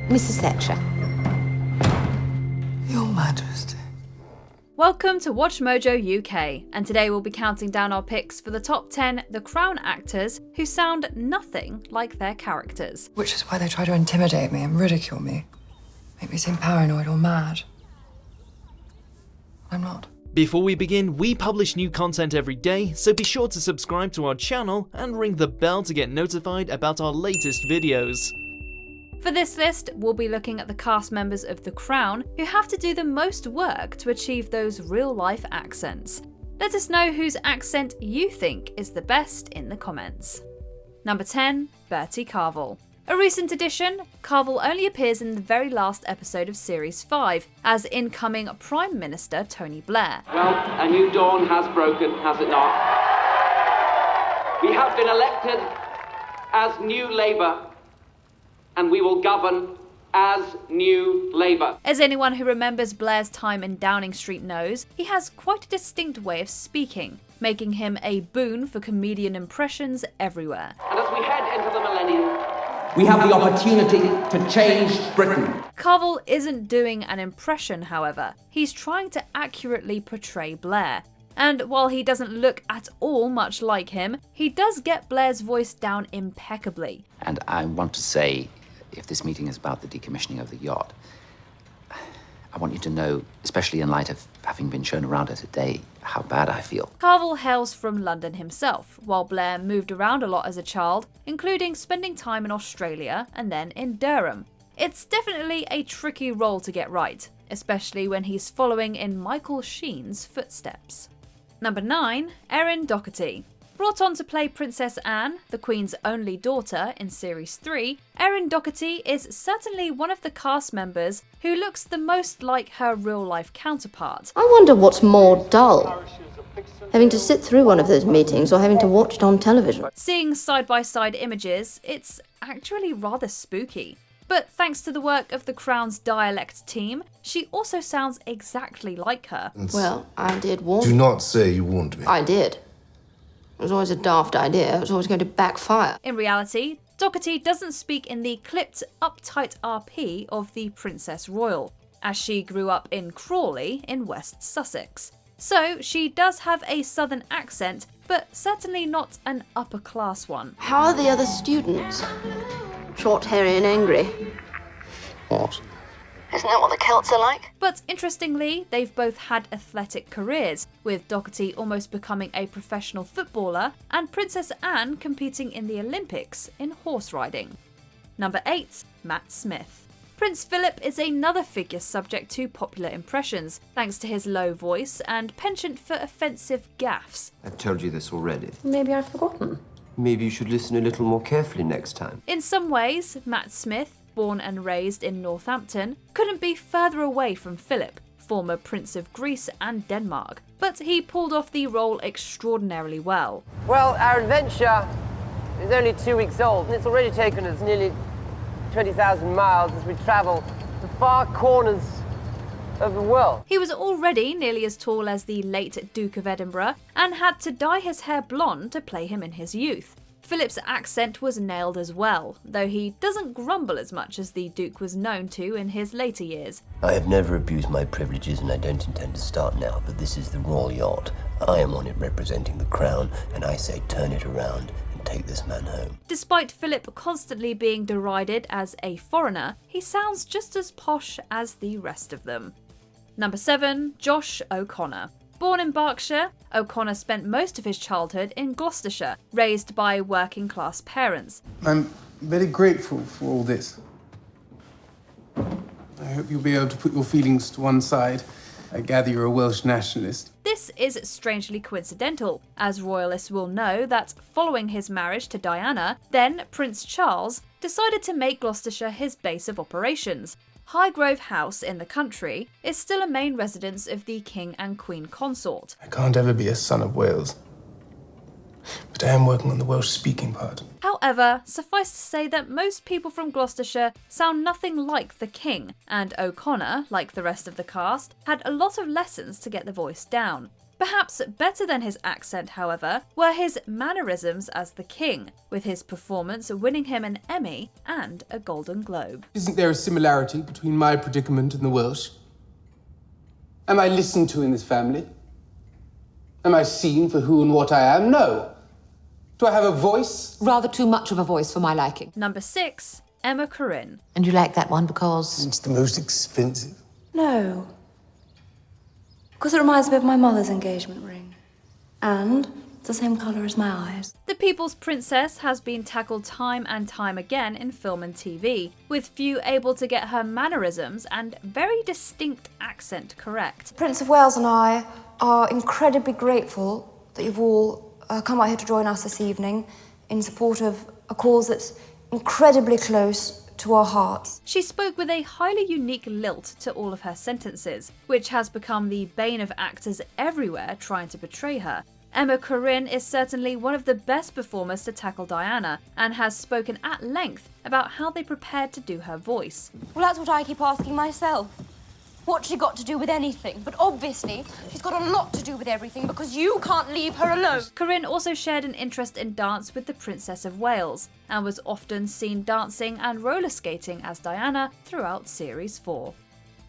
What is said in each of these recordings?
Mrs. Thatcher. Your Majesty. Welcome to WatchMojoUK, and today we'll be counting down our picks for the top 10 The Crown actors who sound nothing like their characters. Which is why they try to intimidate me and ridicule me. Make me seem paranoid or mad. I'm not. Before we begin, we publish new content every day, so be sure to subscribe to our channel and ring the bell to get notified about our latest videos. For this list, we'll be looking at the cast members of The Crown who have to do the most work to achieve those real-life accents. Let us know whose accent you think is the best in the comments. Number 10, Bertie Carvel. A recent addition, Carvel only appears in the very last episode of Series 5 as incoming Prime Minister Tony Blair. Well, a new dawn has broken, has it not? We have been elected as New Labour, and we will govern as New Labour. As anyone who remembers Blair's time in Downing Street knows, he has quite a distinct way of speaking, making him a boon for comedian impressions everywhere. And as we head into the millennium, we have the opportunity to change Britain. Carvel isn't doing an impression, however. He's trying to accurately portray Blair. And while he doesn't look at all much like him, he does get Blair's voice down impeccably. And I want to say, if this meeting is about the decommissioning of the yacht, I want you to know, especially in light of having been shown around it today, how bad I feel. Carvel hails from London himself, while Blair moved around a lot as a child, including spending time in Australia and then in Durham. It's definitely a tricky role to get right, especially when he's following in Michael Sheen's footsteps. Number 9, Erin Doherty. Brought on to play Princess Anne, the Queen's only daughter in Series 3, Erin Doherty is certainly one of the cast members who looks the most like her real-life counterpart. I wonder what's more dull, having to sit through one of those meetings or having to watch it on television. Seeing side-by-side images, it's actually rather spooky. But thanks to the work of the Crown's dialect team, she also sounds exactly like her. Well, I did warn you. Do not say you warned me. I did. It was always a daft idea. It was always going to backfire. In reality, Doherty doesn't speak in the clipped, uptight RP of the Princess Royal, as she grew up in Crawley in West Sussex. So she does have a southern accent, but certainly not an upper-class one. How are the other students? Short, hairy and angry. What? Isn't that what the Celts are like? But interestingly, they've both had athletic careers, with Doherty almost becoming a professional footballer and Princess Anne competing in the Olympics in horse riding. Number 8, Matt Smith. Prince Philip is another figure subject to popular impressions, thanks to his low voice and penchant for offensive gaffes. I've told you this already. Maybe I've forgotten. Maybe you should listen a little more carefully next time. In some ways, Matt Smith, born and raised in Northampton, couldn't be further away from Philip, former Prince of Greece and Denmark, but he pulled off the role extraordinarily well. Well, our adventure is only 2 weeks old, and it's already taken us nearly 20,000 miles as we travel to far corners of the world. He was already nearly as tall as the late Duke of Edinburgh and had to dye his hair blonde to play him in his youth. Philip's accent was nailed as well, though he doesn't grumble as much as the Duke was known to in his later years. I have never abused my privileges and I don't intend to start now, but this is the royal yacht. I am on it representing the Crown, and I say turn it around and take this man home. Despite Philip constantly being derided as a foreigner, he sounds just as posh as the rest of them. Number 7, Josh O'Connor. Born in Berkshire, O'Connor spent most of his childhood in Gloucestershire, raised by working-class parents. I'm very grateful for all this. I hope you'll be able to put your feelings to one side. I gather you're a Welsh nationalist. This is strangely coincidental, as royalists will know that following his marriage to Diana, then Prince Charles decided to make Gloucestershire his base of operations. Highgrove House in the country is still a main residence of the King and Queen Consort. I can't ever be a son of Wales, but I am working on the Welsh-speaking part. However, suffice to say that most people from Gloucestershire sound nothing like the King, and O'Connor, like the rest of the cast, had a lot of lessons to get the voice down. Perhaps better than his accent, however, were his mannerisms as the king, with his performance winning him an Emmy and a Golden Globe. Isn't there a similarity between my predicament and the Welsh? Am I listened to in this family? Am I seen for who and what I am? No. Do I have a voice? Rather too much of a voice for my liking. Number 6, Emma Corrin. And you like that one because... It's the most expensive. No. Because it reminds me of my mother's engagement ring. And it's the same colour as my eyes. The People's Princess has been tackled time and time again in film and TV, with few able to get her mannerisms and very distinct accent correct. Prince of Wales and I are incredibly grateful that you've all come out here to join us this evening in support of a cause that's incredibly close to our hearts. She spoke with a highly unique lilt to all of her sentences, which has become the bane of actors everywhere trying to portray her. Emma Corrin is certainly one of the best performers to tackle Diana, and has spoken at length about how they prepared to do her voice. Well, that's what I keep asking myself. What's she got to do with anything? But obviously, she's got a lot to do with everything because you can't leave her alone. Corrin also shared an interest in dance with the Princess of Wales, and was often seen dancing and roller skating as Diana throughout Series 4.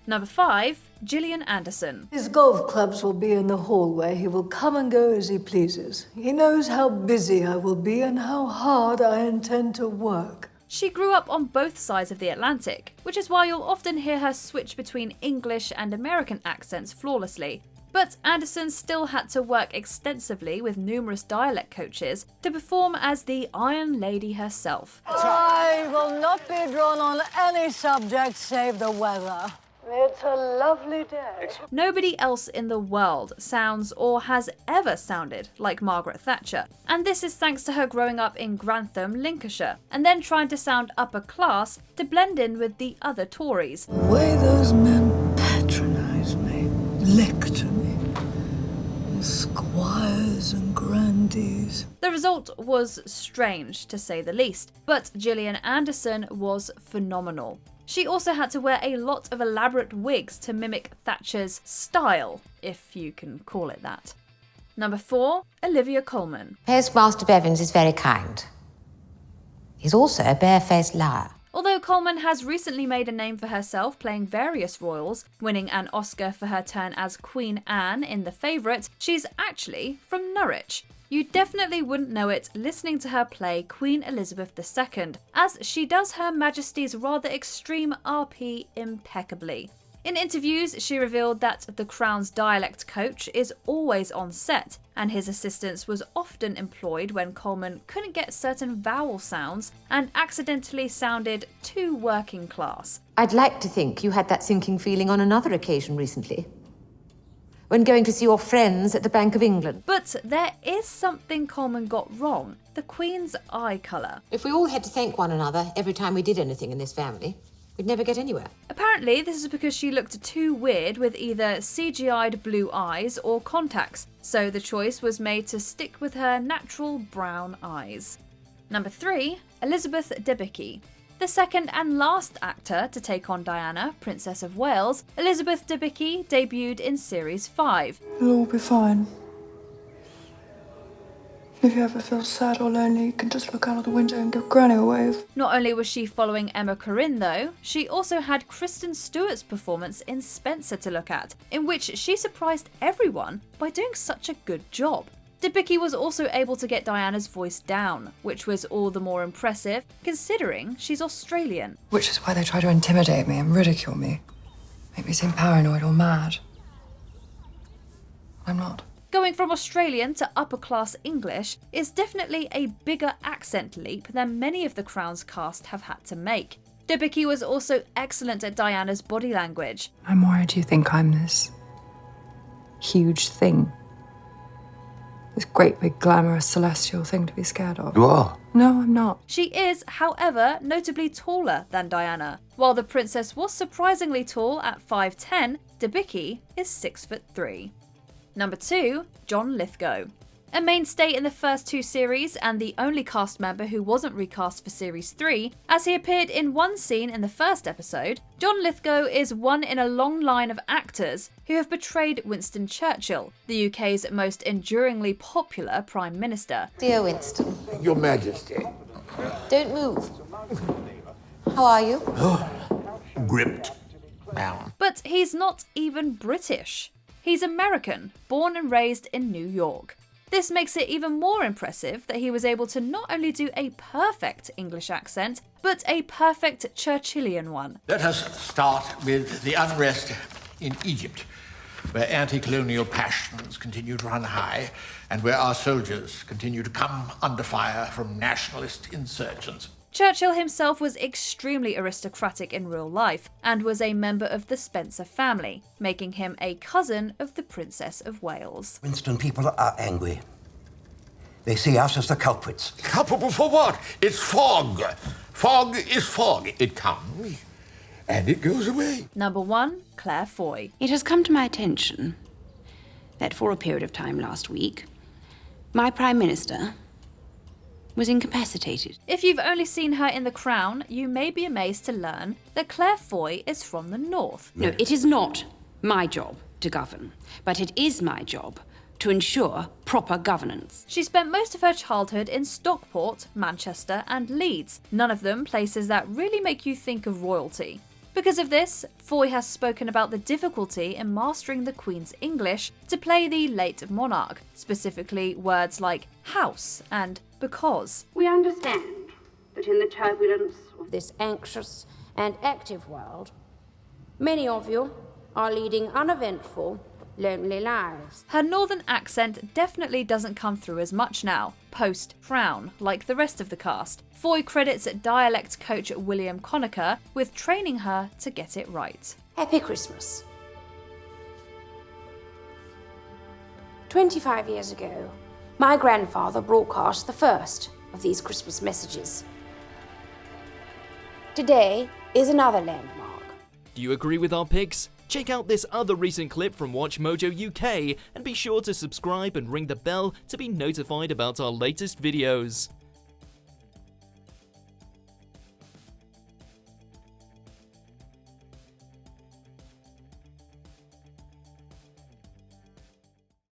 Number 5, Gillian Anderson. His golf clubs will be in the hallway. He will come and go as he pleases. He knows how busy I will be and how hard I intend to work. She grew up on both sides of the Atlantic, which is why you'll often hear her switch between English and American accents flawlessly. But Anderson still had to work extensively with numerous dialect coaches to perform as the Iron Lady herself. I will not be drawn on any subject save the weather. It's a lovely day. Nobody else in the world sounds or has ever sounded like Margaret Thatcher, and this is thanks to her growing up in Grantham, Lincolnshire, and then trying to sound upper class to blend in with the other Tories. The way those men patronise me, lecture me, the squires and grandees. The result was strange, to say the least, but Gillian Anderson was phenomenal. She also had to wear a lot of elaborate wigs to mimic Thatcher's style, if you can call it that. Number 4, Olivia Colman. Postmaster Bevins is very kind. He's also a barefaced liar. Although Colman has recently made a name for herself playing various royals, winning an Oscar for her turn as Queen Anne in The Favourite, she's actually from Norwich. You definitely wouldn't know it listening to her play Queen Elizabeth II, as she does Her Majesty's rather extreme RP impeccably. In interviews, she revealed that the Crown's dialect coach is always on set, and his assistance was often employed when Colman couldn't get certain vowel sounds and accidentally sounded too working class. I'd like to think you had that sinking feeling on another occasion recently, when going to see your friends at the Bank of England. But there is something Colman got wrong: the Queen's eye colour. If we all had to thank one another every time we did anything in this family, we'd never get anywhere. Apparently, this is because she looked too weird with either CGI'd blue eyes or contacts, so the choice was made to stick with her natural brown eyes. Number 3, Elizabeth Debicki. The second and last actor to take on Diana, Princess of Wales, Elizabeth Debicki debuted in Series 5. It'll all be fine. If you ever feel sad or lonely, you can just look out of the window and give Granny a wave. Not only was she following Emma Corrin though, she also had Kristen Stewart's performance in Spencer to look at, in which she surprised everyone by doing such a good job. Debicki was also able to get Diana's voice down, which was all the more impressive considering she's Australian. Which is why they try to intimidate me and ridicule me. Make me seem paranoid or mad. I'm not. Going from Australian to upper-class English is definitely a bigger accent leap than many of the Crown's cast have had to make. Debicki was also excellent at Diana's body language. I'm worried you think I'm this huge thing. This great big glamorous celestial thing to be scared of. You are? No, I'm not. She is, however, notably taller than Diana. While the princess was surprisingly tall at 5'10", Debicki is 6'3". Number 2, John Lithgow. A mainstay in the first 2 series and the only cast member who wasn't recast for Series 3, as he appeared in one scene in the first episode, John Lithgow is one in a long line of actors who have portrayed Winston Churchill, the UK's most enduringly popular Prime Minister. Dear Winston. Your Majesty. Don't move. How are you? Gripped. But he's not even British. He's American, born and raised in New York. This makes it even more impressive that he was able to not only do a perfect English accent, but a perfect Churchillian one. Let us start with the unrest in Egypt, where anti-colonial passions continue to run high and where our soldiers continue to come under fire from nationalist insurgents. Churchill himself was extremely aristocratic in real life and was a member of the Spencer family, making him a cousin of the Princess of Wales. Winston, people are angry. They see us as the culprits. Culpable for what? It's fog. Fog is fog. It comes and it goes away. Number 1, Claire Foy. It has come to my attention that for a period of time last week, my Prime Minister was incapacitated. If you've only seen her in The Crown, you may be amazed to learn that Claire Foy is from the north. No, it is not my job to govern, but it is my job to ensure proper governance. She spent most of her childhood in Stockport, Manchester and Leeds, none of them places that really make you think of royalty. Because of this, Foy has spoken about the difficulty in mastering the Queen's English to play the late monarch, specifically words like house and because. We understand that in the turbulence of this anxious and active world, many of you are leading uneventful, lonely lives. Her northern accent definitely doesn't come through as much now, post-Crown, like the rest of the cast. Foy credits dialect coach William Conacher with training her to get it right. Happy Christmas. 25 years ago, my grandfather broadcast the first of these Christmas messages. Today is another landmark. Do you agree with our picks? Check out this other recent clip from WatchMojoUK and be sure to subscribe and ring the bell to be notified about our latest videos.